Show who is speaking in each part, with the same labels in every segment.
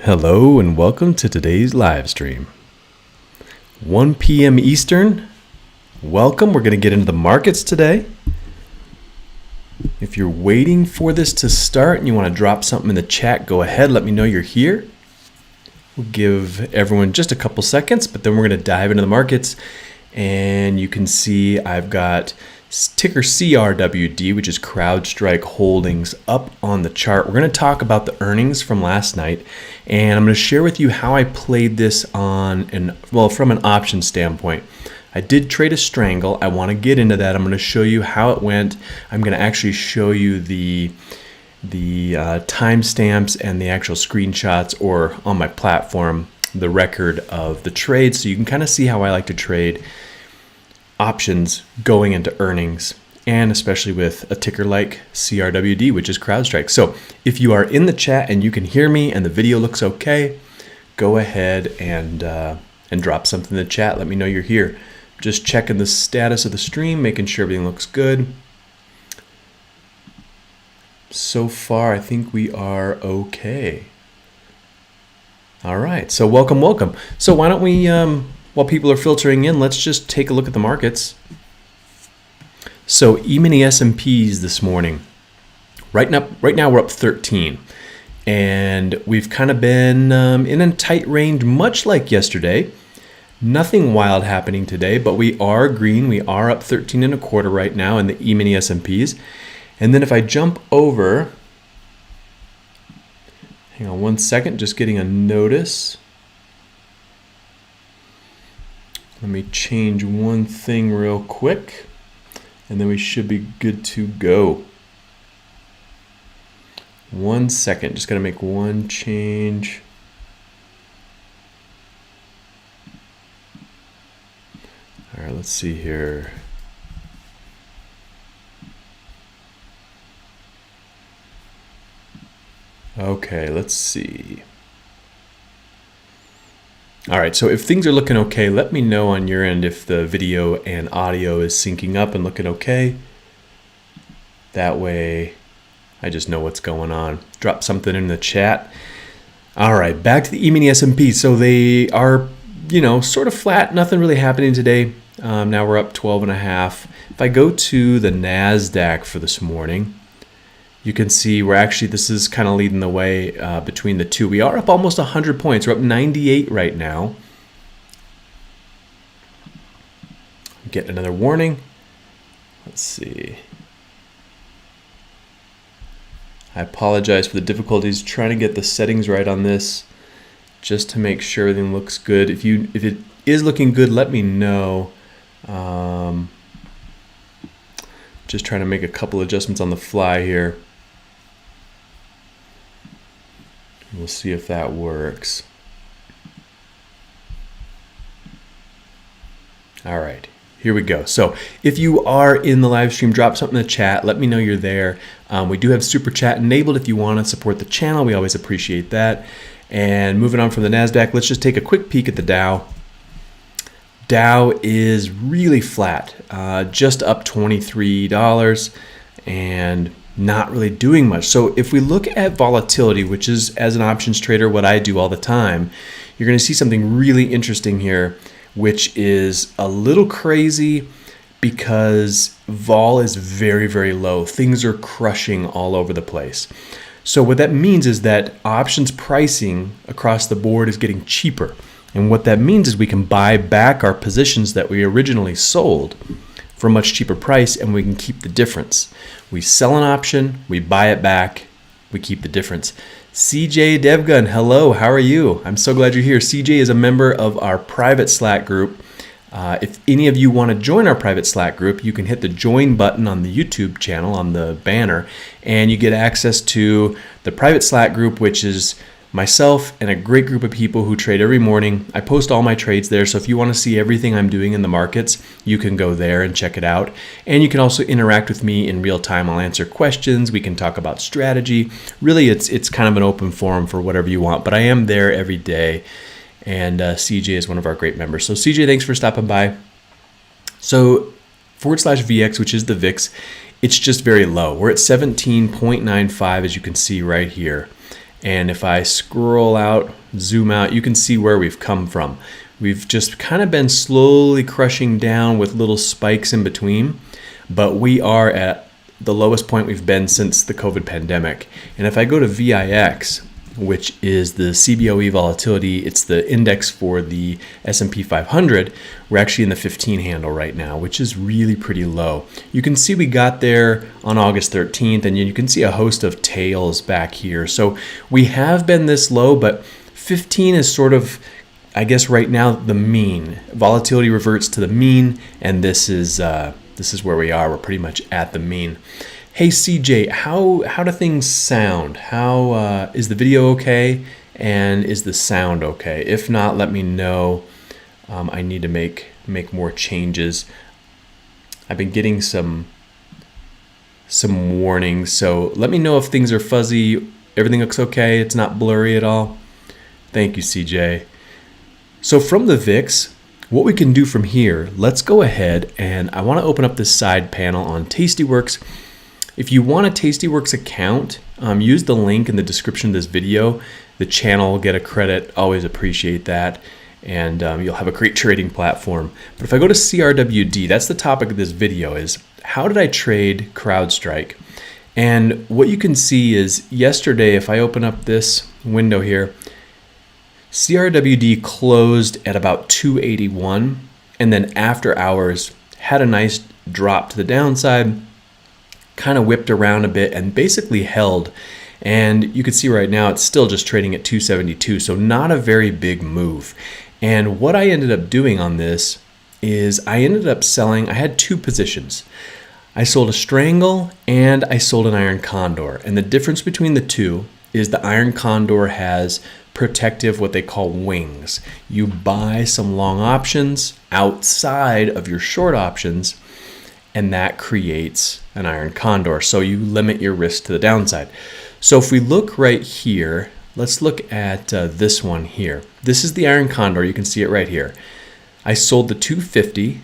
Speaker 1: Hello and welcome to today's live stream. 1 p.m. Eastern. Welcome. We're going to get into the markets today. If you're waiting for this to start and you want to drop something in the chat, go ahead. Let me know you're here. We'll give everyone just a couple seconds, but then we're going to dive into the markets. And you can see I've got ticker CRWD, which is Crowdstrike Holdings, up on the chart. We're going to talk about the earnings from last night, and I'm going to share with you how I played this from an option standpoint. I did trade a strangle. I want to get into that. I'm going to show you how it went. I'm going to actually show you the timestamps and the actual screenshots, or on my platform, the record of the trade, so you can kind of see how I like to trade options going into earnings, and especially with a ticker like CRWD, which is Crowdstrike. So if you are in the chat and you can hear me and the video looks okay, go ahead and drop something in the chat. Let me know you're here. Just checking the status of the stream, making sure everything looks good. So far, I think we are okay. All right, so welcome. So why don't we, while people are filtering in, let's just take a look at the markets. So E-mini S&Ps this morning, right now we're up 13. And we've kind of been in a tight range, much like yesterday. Nothing wild happening today, but we are green. We are up 13 and a quarter right now in the E-mini S&Ps. And then if I jump over, hang on one second, just getting a notice. Let me change one thing real quick, and then we should be good to go. One second, just gotta make one change. All right, let's see here. Okay, let's see. All right, so if things are looking okay, let me know on your end if the video and audio is syncing up and looking okay. That way, I just know what's going on. Drop something in the chat. All right, back to the E-mini S&P. So they are, sort of flat. Nothing really happening today. Now we're up 12.5. If I go to the NASDAQ for this morning, you can see this is kind of leading the way between the two. We are up almost 100 points. We're up 98 right now. Get another warning. Let's see. I apologize for the difficulties trying to get the settings right on this, just to make sure everything looks good. If it is looking good, let me know. Just trying to make a couple adjustments on the fly here. We'll see if that works. All right, here we go. So if you are in the live stream, drop something in the chat. Let me know you're there. We do have Super Chat enabled if you want to support the channel. We always appreciate that. And moving on from the NASDAQ, let's just take a quick peek at the Dow. Dow is really flat, just up $23 and not really doing much. So if we look at volatility, which is, as an options trader, what I do all the time, you're going to see something really interesting here, which is a little crazy because vol is very, very low. Things are crushing all over the place. So what that means is that options pricing across the board is getting cheaper. And what that means is we can buy back our positions that we originally sold for a much cheaper price, and we can keep the difference. We sell an option, we buy it back, we keep the difference. CJ Devgun, hello, how are you? I'm so glad you're here. CJ is a member of our private Slack group. If any of you want to join our private Slack group, you can hit the join button on the YouTube channel on the banner, and you get access to the private Slack group, which is myself and a great group of people who trade every morning. I post all my trades there, so if you want to see everything I'm doing in the markets, you can go there and check it out. And you can also interact with me in real time. I'll answer questions. We can talk about strategy. Really, it's kind of an open forum for whatever you want, but I am there every day. And CJ is one of our great members. So CJ, thanks for stopping by. So /VX, which is the VIX, it's just very low. We're at 17.95, as you can see right here. And if I scroll out, zoom out, you can see where we've come from. We've just kind of been slowly crushing down with little spikes in between, but we are at the lowest point we've been since the COVID pandemic. And if I go to VIX, which is the CBOE volatility, it's the index for the S&P 500, we're actually in the 15 handle right now, which is really pretty low. You can see we got there on August 13th, and you can see a host of tails back here. So we have been this low, but 15 is sort of, I guess right now, the mean. Volatility reverts to the mean, and this is where we are. We're pretty much at the mean. Hey CJ, how do things sound? How is the video okay, and is the sound okay? If not, let me know. I need to make more changes. I've been getting some warnings, so let me know if things are fuzzy. Everything looks okay. It's not blurry at all. Thank you, CJ. So from the VIX, what we can do from here, let's go ahead, and I want to open up this side panel on Tastyworks. If you want a Tastyworks account, use the link in the description of this video. The channel will get a credit. Always appreciate that. And you'll have a great trading platform. But if I go to CRWD, that's the topic of this video, is how did I trade Crowdstrike? And what you can see is yesterday, if I open up this window here, CRWD closed at about 281, and then after hours had a nice drop to the downside, kind of whipped around a bit and basically held. And you can see right now it's still just trading at 272, so not a very big move. And what I ended up doing on this is I ended up selling, I had two positions. I sold a strangle and I sold an iron condor. And the difference between the two is the iron condor has protective, what they call wings. You buy some long options outside of your short options, and that creates an iron condor. So you limit your risk to the downside. So if we look right here, let's look at this one here. This is the iron condor. You can see it right here. I sold the 250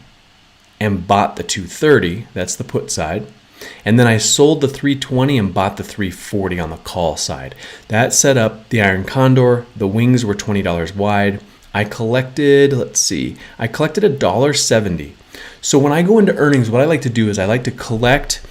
Speaker 1: and bought the 230. That's the put side. And then I sold the 320 and bought the 340 on the call side. That set up the iron condor. The wings were $20 wide. I collected, let's see, I collected $1.70. So when I go into earnings, what I like to do is I like to collect,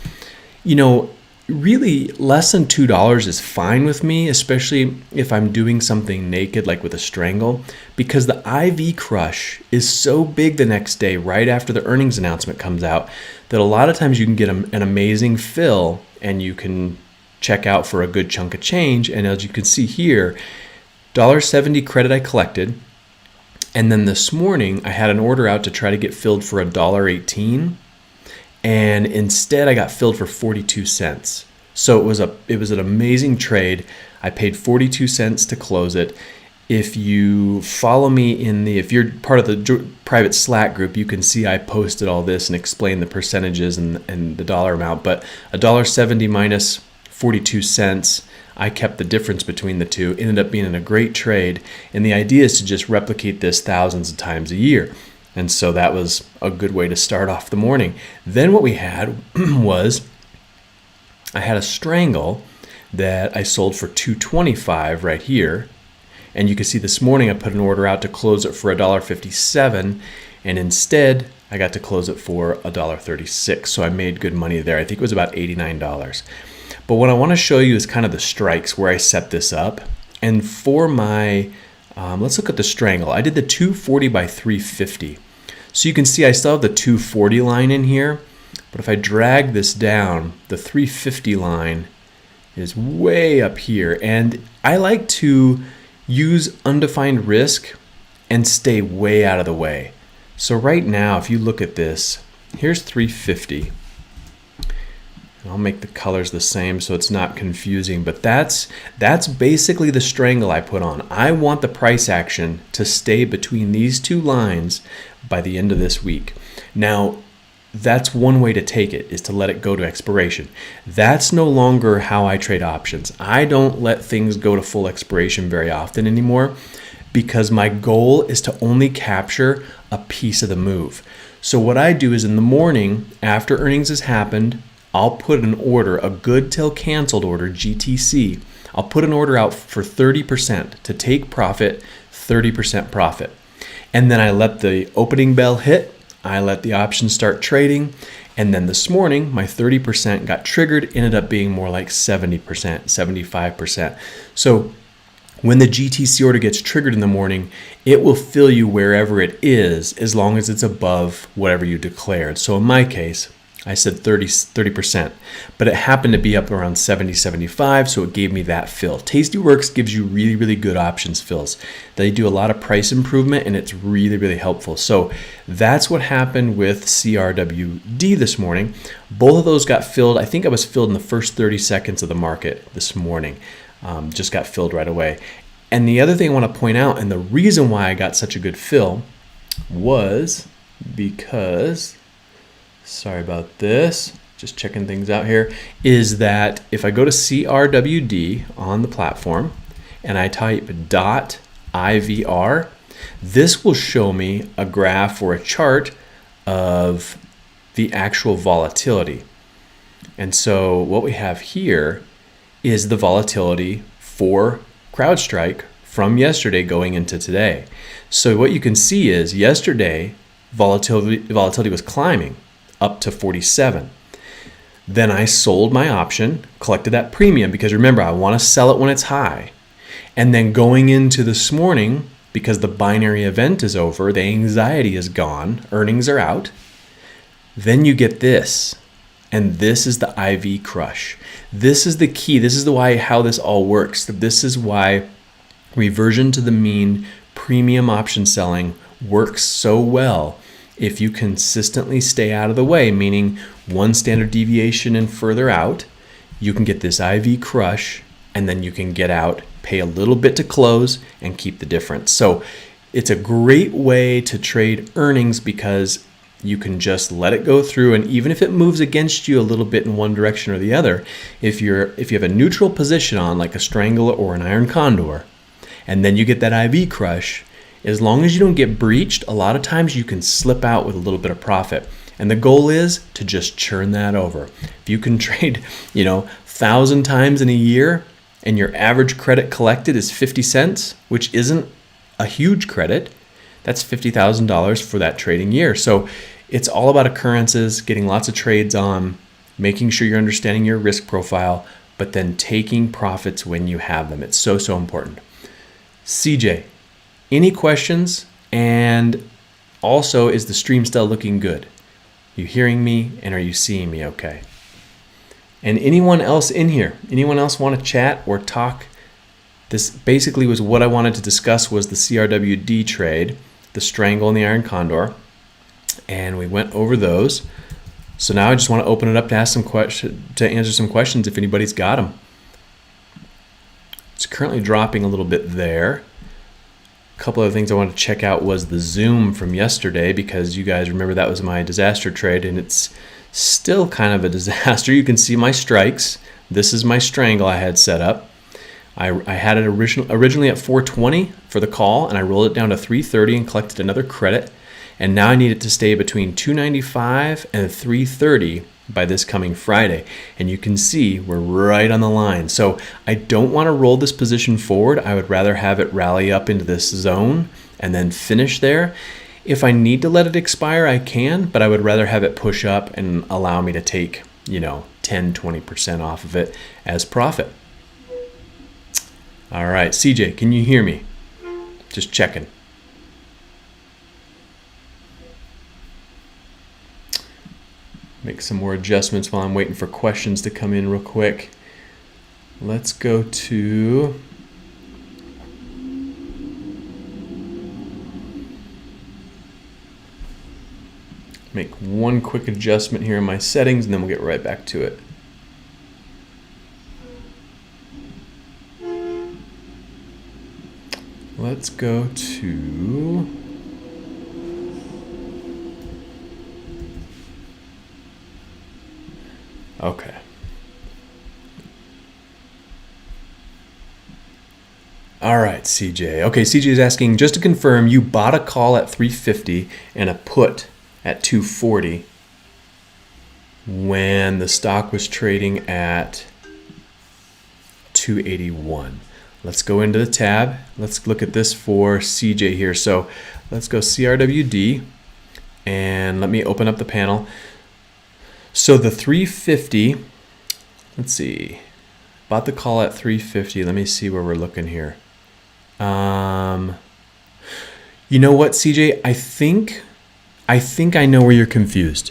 Speaker 1: really less than $2 is fine with me, especially if I'm doing something naked like with a strangle, because the IV crush is so big the next day right after the earnings announcement comes out that a lot of times you can get an amazing fill and you can check out for a good chunk of change. And as you can see here, $1.70 credit I collected. And then this morning I had an order out to try to get filled for $1.18. And instead I got filled for 42 cents. So it was an amazing trade. I paid 42 cents to close it. If you follow me if you're part of the private Slack group, you can see I posted all this and explained the percentages and the dollar amount. But $1.70 minus 42 cents, I kept the difference between the two. Ended up being in a great trade. And the idea is to just replicate this thousands of times a year. And so that was a good way to start off the morning. Then what we had was I had a strangle that I sold for $2.25 right here. And you can see this morning I put an order out to close it for $1.57. And instead I got to close it for $1.36. So I made good money there. I think it was about $89. But what I want to show you is kind of the strikes where I set this up. And for my let's look at the strangle. I did the 240 by 350. So you can see I still have the 240 line in here, but if I drag this down, the 350 line is way up here. And I like to use undefined risk and stay way out of the way. So right now, if you look at this, here's 350. I'll make the colors the same so it's not confusing, but that's basically the strangle I put on. I want the price action to stay between these two lines by the end of this week. Now, that's one way to take it, is to let it go to expiration. That's no longer how I trade options. I don't let things go to full expiration very often anymore because my goal is to only capture a piece of the move. So what I do is in the morning, after earnings has happened, I'll put an order, a good till canceled order, GTC. I'll put an order out for 30% to take profit, 30% profit. And then I let the opening bell hit, I let the option start trading, and then this morning my 30% got triggered, ended up being more like 70%, 75%. So when the GTC order gets triggered in the morning, it will fill you wherever it is as long as it's above whatever you declared. So in my case, I said 30%, but it happened to be up around 70, 75, so it gave me that fill. Tastyworks gives you really, really good options fills. They do a lot of price improvement, and it's really, really helpful. So that's what happened with CRWD this morning. Both of those got filled. I think I was filled in the first 30 seconds of the market this morning. Just got filled right away. And the other thing I want to point out, and the reason why I got such a good fill was because... sorry about this, just checking things out here, is that if I go to CRWD on the platform and I type .IVR, this will show me a graph or a chart of the actual volatility. And so what we have here is the volatility for Crowdstrike from yesterday going into today. So what you can see is yesterday volatility was climbing up to 47. Then I sold my option, collected that premium, because remember, I want to sell it when it's high. And then going into this morning, because the binary event is over, the anxiety is gone, earnings are out, then you get this. And this is the IV crush. This is the key. This is how this all works. This is why reversion to the mean premium option selling works so well. If you consistently stay out of the way, meaning one standard deviation and further out, you can get this IV crush, and then you can get out, pay a little bit to close, and keep the difference. So it's a great way to trade earnings because you can just let it go through, and even if it moves against you a little bit in one direction or the other, if you have a neutral position on like a strangle or an iron condor, and then you get that IV crush, as long as you don't get breached, a lot of times you can slip out with a little bit of profit. And the goal is to just churn that over. If you can trade, 1,000 times in a year and your average credit collected is 50 cents, which isn't a huge credit, that's $50,000 for that trading year. So it's all about occurrences, getting lots of trades on, making sure you're understanding your risk profile, but then taking profits when you have them. It's so, so important. CJ, any questions? And also, is the stream still looking good? You hearing me, and are you seeing me okay? And anyone else in here? Anyone else want to chat or talk? This basically was what I wanted to discuss, was the CRWD trade, the strangle and the iron condor, and we went over those. So now I just want to open it up to ask some to answer some questions if anybody's got them. It's currently dropping a little bit there. A couple of things I wanted to check out was the zoom from yesterday, because you guys remember that was my disaster trade, and it's still kind of a disaster. You can see my strikes. This is my strangle I had set up. I had it originally at 420 for the call, and I rolled it down to 330 and collected another credit. And now I need it to stay between 295 and 330 by this coming Friday. And you can see we're right on the line. So I don't want to roll this position forward. I would rather have it rally up into this zone and then finish there. If I need to let it expire, I can, but I would rather have it push up and allow me to take, 10-20% off of it as profit. All right, CJ, can you hear me? Just checking. Make some more adjustments while I'm waiting for questions to come in real quick. Let's go to... make one quick adjustment here in my settings, and then we'll get right back to it. Let's go to... okay. All right, CJ. Okay, CJ is asking, just to confirm, you bought a call at 350 and a put at 240 when the stock was trading at 281. Let's go into the tab. Let's look at this for CJ here. So let's go CRWD and let me open up the panel. So the 350, let's see, bought the call at 350. Let me see where we're looking here. You know what, CJ? I think I know where you're confused,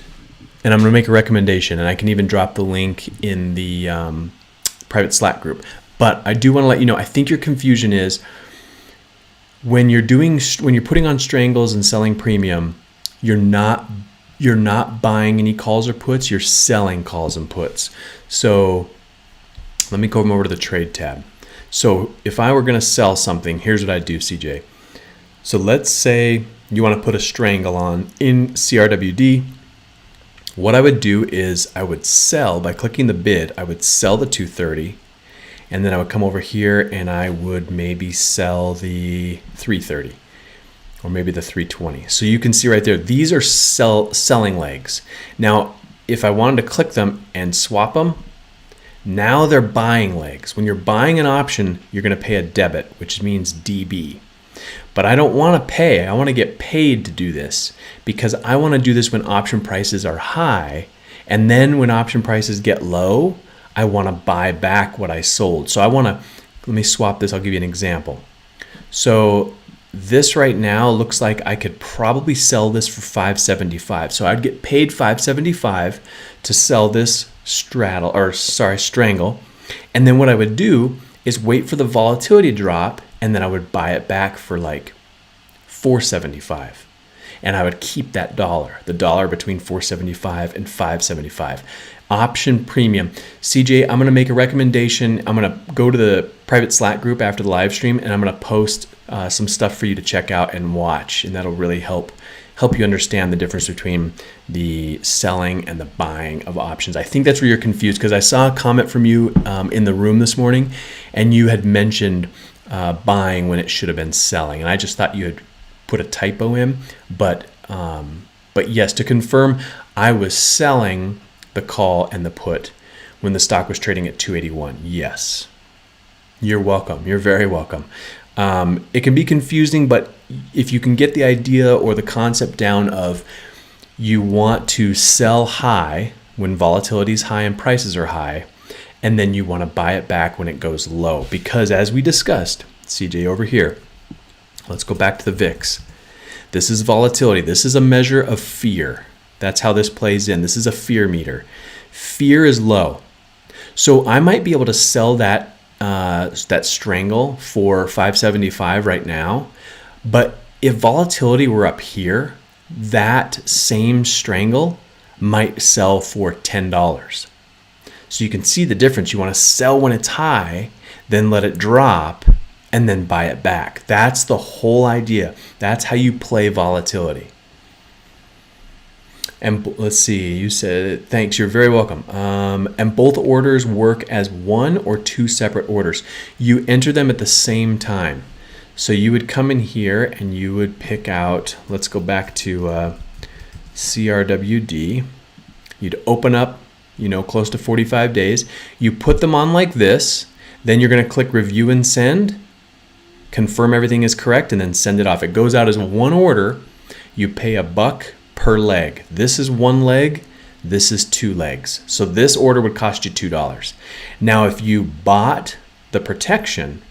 Speaker 1: and I'm going to make a recommendation, and I can even drop the link in the private Slack group. But I do want to let you know, I think your confusion is when you're putting on strangles and selling premium, you're not buying any calls or puts, you're selling calls and puts. So let me go over to the trade tab. So if I were going to sell something, here's what I'd do, CJ. So let's say you want to put a strangle on in CRWD. What I would do is I would sell, by clicking the bid, I would sell the 230, and then I would come over here and I would maybe sell the 330 or maybe the 320. So you can see right there, these are selling legs. Now, if I wanted to click them and swap them, now they're buying legs. When you're buying an option, you're going to pay a debit, which means DB. But I don't want to pay. I want to get paid to do this because I want to do this when option prices are high. And then when option prices get low, I want to buy back what I sold. So let me swap this. I'll give you an example. So this right now looks like I could probably sell this for $575. So I'd get paid $575 to sell this strangle. And then what I would do is wait for the volatility to drop, and then I would buy it back for like $475. And I would keep that the dollar between $475 and $575. Option premium. CJ, I'm going to make a recommendation. I'm going to go to the private Slack group after the live stream, and I'm going to post some stuff for you to check out and watch, and that'll really help you understand the difference between the selling and the buying of options. I think that's where you're confused, because I saw a comment from you in the room this morning, and you had mentioned buying when it should have been selling, and I just thought you had put a typo in. But yes, to confirm, I was selling the call and the put when the stock was trading at 281. Yes, you're welcome. You're very welcome. It can be confusing, but if you can get the idea or the concept down of you want to sell high when volatility is high and prices are high, and then you want to buy it back when it goes low. Because as we discussed, CJ over here, let's go back to the VIX. This is volatility. This is a measure of fear. That's how this plays in. This is a fear meter. Fear is low. So I might be able to sell that strangle for $575 right now. But if volatility were up here, that same strangle might sell for $10. So you can see the difference. You want to sell when it's high, then let it drop, and then buy it back. That's the whole idea. That's how you play volatility. And let's see, you said, thanks, you're very welcome. And both orders work as one or two separate orders. You enter them at the same time. So you would come in here and you would pick out, let's go back to CRWD. You'd open up, close to 45 days. You put them on like this. Then you're going to click review and send, confirm everything is correct, and then send it off. It goes out as one order. You pay $1 per leg. This is one leg. This is two legs. So this order would cost you $2. Now, if you bought the protection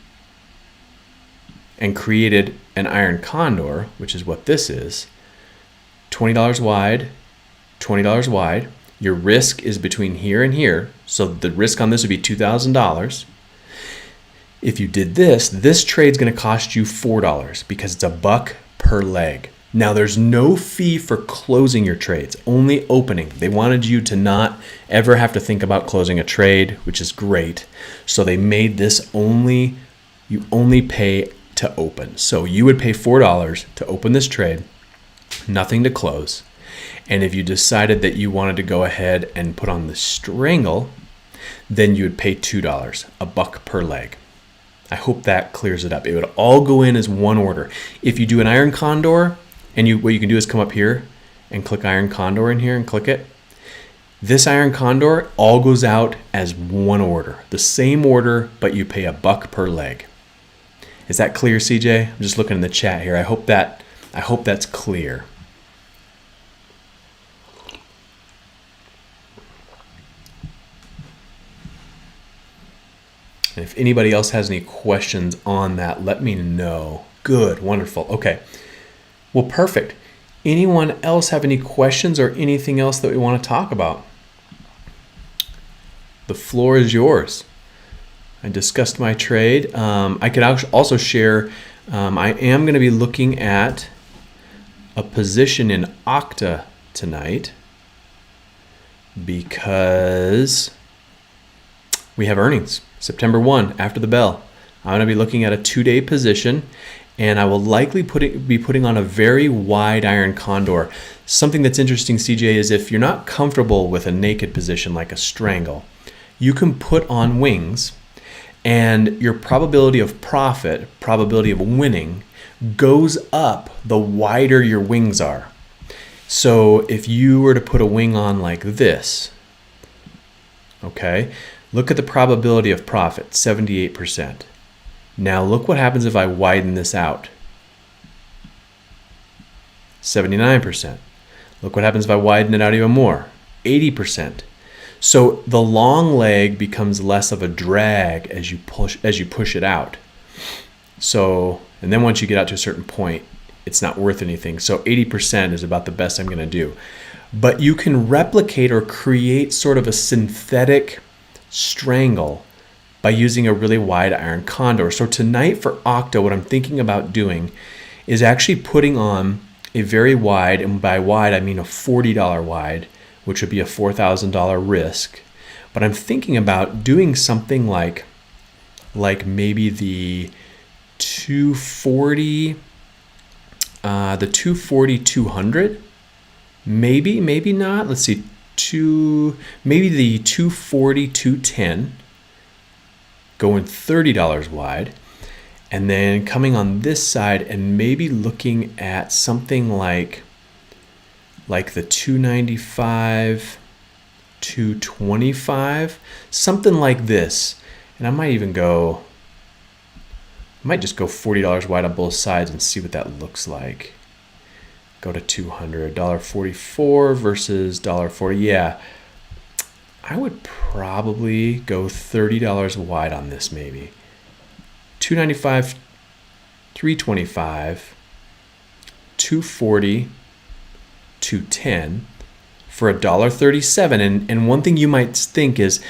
Speaker 1: and created an iron condor, which is what this is, $20 wide, $20 wide. Your risk is between here and here. So the risk on this would be $2,000. If you did this trade's going to cost you $4 because it's $1 per leg. Now, there's no fee for closing your trades, only opening. They wanted you to not ever have to think about closing a trade, which is great. So they made this you only pay to open. So you would pay $4 to open this trade, nothing to close. And if you decided that you wanted to go ahead and put on the strangle, then you would pay $2, $1 per leg. I hope that clears it up. It would all go in as one order. If you do an iron condor, and what you can do is come up here and click iron condor in here and click it. This iron condor all goes out as one order, the same order, but you pay $1 per leg. Is that clear, CJ? I'm just looking in the chat here. I hope that's clear. And if anybody else has any questions on that, let me know. Good, wonderful. Okay. Well, perfect. Anyone else have any questions or anything else that we want to talk about? The floor is yours. I discussed my trade. I could also share, I am going to be looking at a position in Okta tonight because we have earnings. September 1, after the bell. I'm going to be looking at a 2-day position, and I will likely be putting on a very wide iron condor. Something that's interesting, CJ, is if you're not comfortable with a naked position like a strangle, you can put on wings, and your probability of profit, probability of winning, goes up the wider your wings are. So if you were to put a wing on like this, okay, look at the probability of profit, 78%. Now look what happens if I widen this out. 79%. Look what happens if I widen it out even more. 80%. So the long leg becomes less of a drag as you push it out. So, and then once you get out to a certain point, it's not worth anything. So 80% is about the best I'm going to do. But you can replicate or create sort of a synthetic strangle by using a really wide iron condor. So tonight for Okta, what I'm thinking about doing is actually putting on a very wide, and by wide I mean a $40 wide, which would be a $4,000 risk. But I'm thinking about doing something like maybe the 240, the 240-200, maybe not. Let's see, maybe the 240-210, going $30 wide, and then coming on this side and maybe looking at something like the 295, 225, something like this. And I might just go $40 wide on both sides and see what that looks like. Go to 200, $1.44 versus $1.40. Yeah, I would probably go $30 wide on this maybe. 295, 325, 240, 210 for $1.37. And one thing you might think is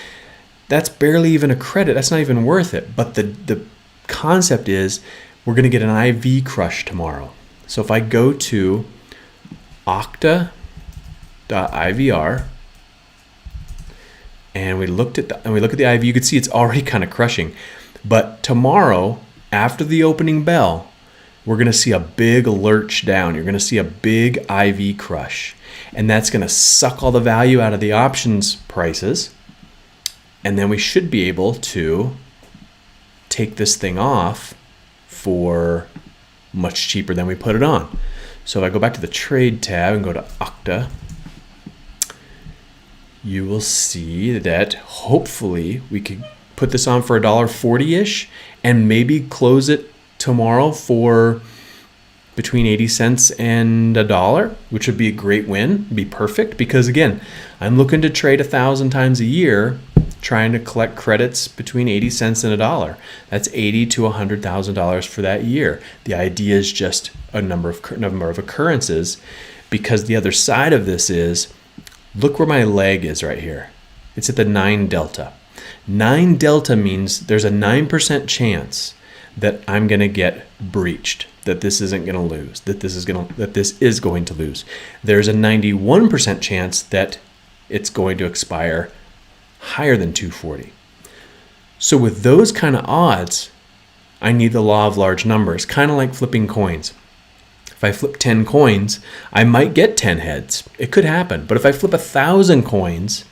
Speaker 1: that's barely even a credit. That's not even worth it. But the concept is we're going to get an IV crush tomorrow. So if I go to Okta.ivr and we look at the IV, you can see it's already kind of crushing. But tomorrow, after the opening bell, we're going to see a big lurch down. You're going to see a big IV crush. And that's going to suck all the value out of the options prices. And then we should be able to take this thing off for much cheaper than we put it on. So if I go back to the trade tab and go to Okta, you will see that hopefully we could put this on for $1.40-ish and maybe close it tomorrow for between 80 cents and $1, which would be a great win, be perfect, because again, I'm looking to trade 1,000 times a year, trying to collect credits between 80 cents and $1. That's $80,000 to $100,000 for that year. The idea is just a number of occurrences, because the other side of this is, look where my leg is right here. It's at the 9 delta. 9 delta means there's a 9% chance that I'm going to get breached, that this isn't going to lose, that this is going to lose. There's a 91% chance that it's going to expire higher than 240. So with those kind of odds, I need the law of large numbers, kind of like flipping coins. If I flip 10 coins, I might get 10 heads. It could happen. But if I flip 1,000 coins,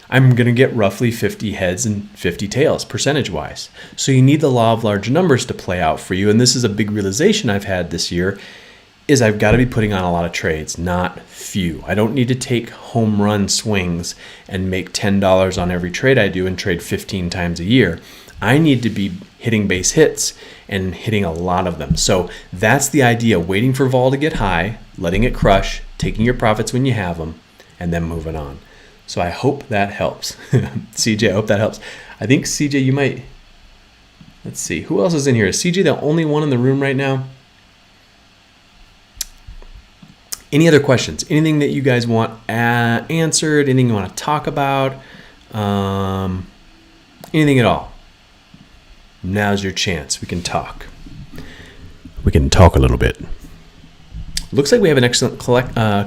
Speaker 1: I'm going to get roughly 50 heads and 50 tails, percentage-wise. So you need the law of large numbers to play out for you. And this is a big realization I've had this year. is I've got to be putting on a lot of trades, not few. I don't need to take home run swings and make $10 on every trade I do and trade 15 times a year. I need to be hitting base hits and hitting a lot of them. So that's the idea, waiting for vol to get high, letting it crush, taking your profits when you have them, and then moving on. So I hope that helps. CJ, I hope that helps. I think CJ, you might, let's see, who else is in here? Is CJ the only one in the room right now? Any other questions? Anything that you guys want answered? Anything you want to talk about? Anything at all? Now's your chance. We can talk. We can talk a little bit. Looks like we have an excellent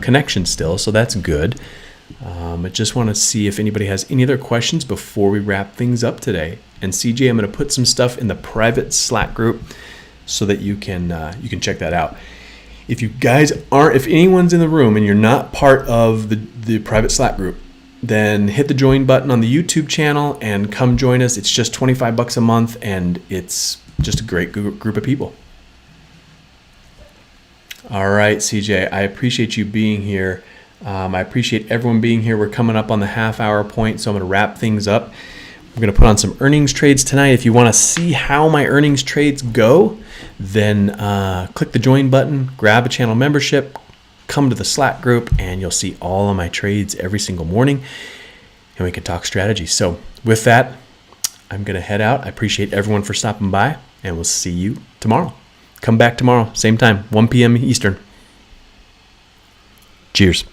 Speaker 1: connection still, so that's good. I just want to see if anybody has any other questions before we wrap things up today. And CJ, I'm going to put some stuff in the private Slack group so that you can check that out. If you guys aren't, if anyone's in the room and you're not part of the private Slack group, then hit the join button on the YouTube channel and come join us. It's just $25 a month, and it's just a great group of people. All right, CJ, I appreciate you being here. I appreciate everyone being here. We're coming up on the half-hour point, so I'm going to wrap things up. We're going to put on some earnings trades tonight. If you want to see how my earnings trades go, then click the join button, grab a channel membership, come to the Slack group, and you'll see all of my trades every single morning, and we can talk strategy. So with that, I'm going to head out. I appreciate everyone for stopping by, and we'll see you tomorrow. Come back tomorrow, same time, 1 p.m. Eastern. Cheers.